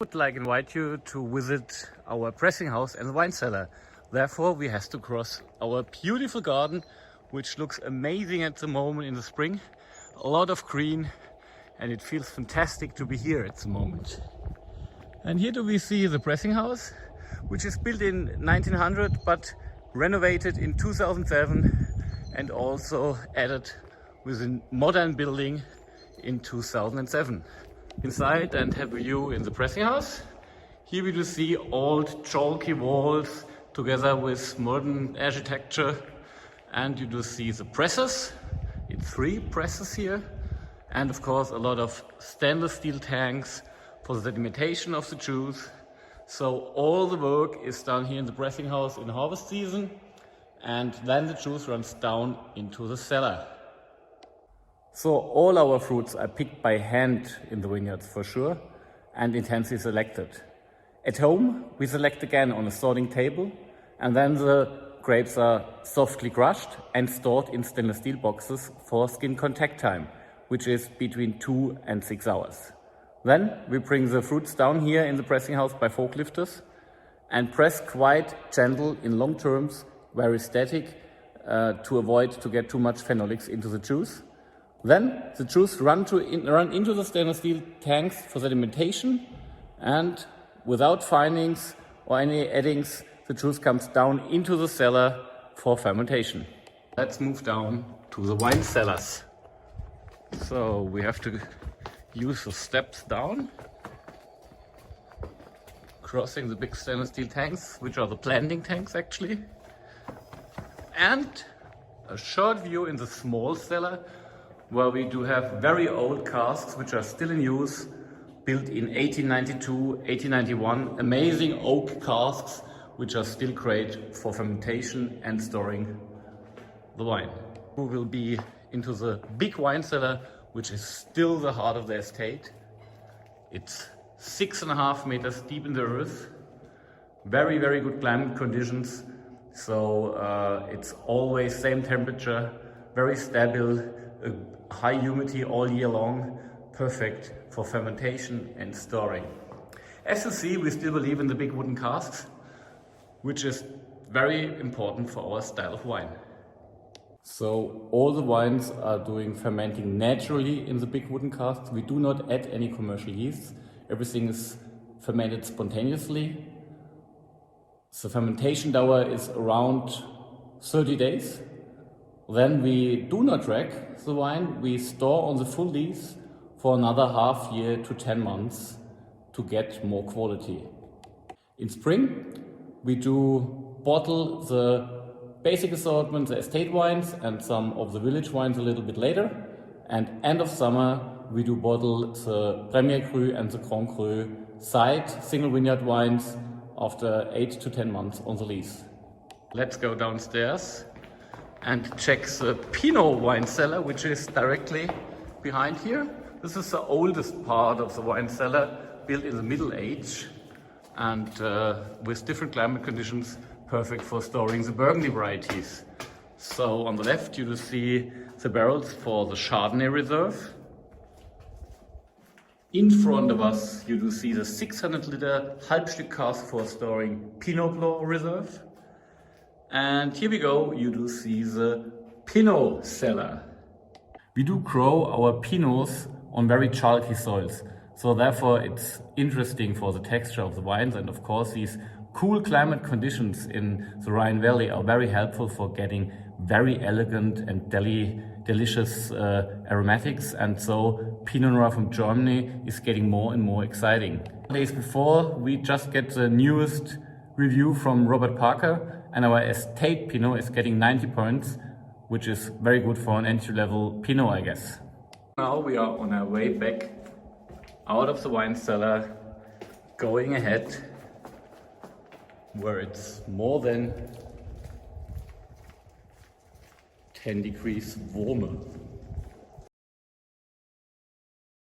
would like to invite you to visit our pressing house and wine cellar. Therefore, we have to cross our beautiful garden, which looks amazing at the moment in the spring. A lot of green, and it feels fantastic to be here at the moment. And here do we see the pressing house, which is built in 1900 but renovated in 2007 and also added with a modern building in 2007. Inside and have a view in the pressing house. Here we do see old chalky walls together with modern architecture, and you do see the presses. It's 3 presses here, and of course a lot of stainless steel tanks for the sedimentation of the juice. So all the work is done here in the pressing house in harvest season, and then the juice runs down into the cellar. So all our fruits are picked by hand in the vineyards for sure, and intensely selected. At home we select again on a sorting table, and then the grapes are softly crushed and stored in stainless steel boxes for skin contact time, which is between 2 and 6 hours. Then we bring the fruits down here in the pressing house by forklifters and press quite gentle in long terms, very static, to avoid to get too much phenolics into the juice. Then the juice run into the stainless steel tanks for sedimentation, and without findings or any addings, the juice comes down into the cellar for fermentation. Let's move down to the wine cellars. So we have to use the steps down, crossing the big stainless steel tanks, which are the blending tanks actually, and a short view in the small cellar, where we do have very old casks which are still in use, built in 1892, 1891, amazing oak casks which are still great for fermentation and storing the wine. We will be into the big wine cellar, which is still the heart of the estate. It's 6.5 meters deep in the earth, very, very good climate conditions. So it's always same temperature, very stable, high humidity all year long, perfect for fermentation and storing. As you see, we still believe in the big wooden casks, which is very important for our style of wine. So all the wines are doing fermenting naturally in the big wooden casks. We do not add any commercial yeasts. Everything is fermented spontaneously. The fermentation hour is around 30 days. Then we do not rack the wine. We store on the full lees for another half year to 10 months to get more quality. In spring, we do bottle the basic assortment, the estate wines and some of the village wines a little bit later. And end of summer, we do bottle the Premier Cru and the Grand Cru side single vineyard wines after 8 to 10 months on the lease. Let's go downstairs and check the Pinot wine cellar, which is directly behind here. This is the oldest part of the wine cellar, built in the Middle Age, and with different climate conditions, perfect for storing the Burgundy varieties. So on the left you will see the barrels for the Chardonnay reserve. In front of us you do see the 600 liter Halbstück cask for storing Pinot Blanc reserve. And here we go, you do see the Pinot cellar. We do grow our Pinots on very chalky soils, so therefore it's interesting for the texture of the wines, and of course these cool climate conditions in the Rhine Valley are very helpful for getting very elegant and delicious aromatics, and so Pinot Noir from Germany is getting more and more exciting. Days before, we just get the newest review from Robert Parker, and our estate Pinot is getting 90 points, which is very good for an entry-level Pinot, I guess. Now we are on our way back out of the wine cellar, going ahead, where it's more than 10 degrees warmer.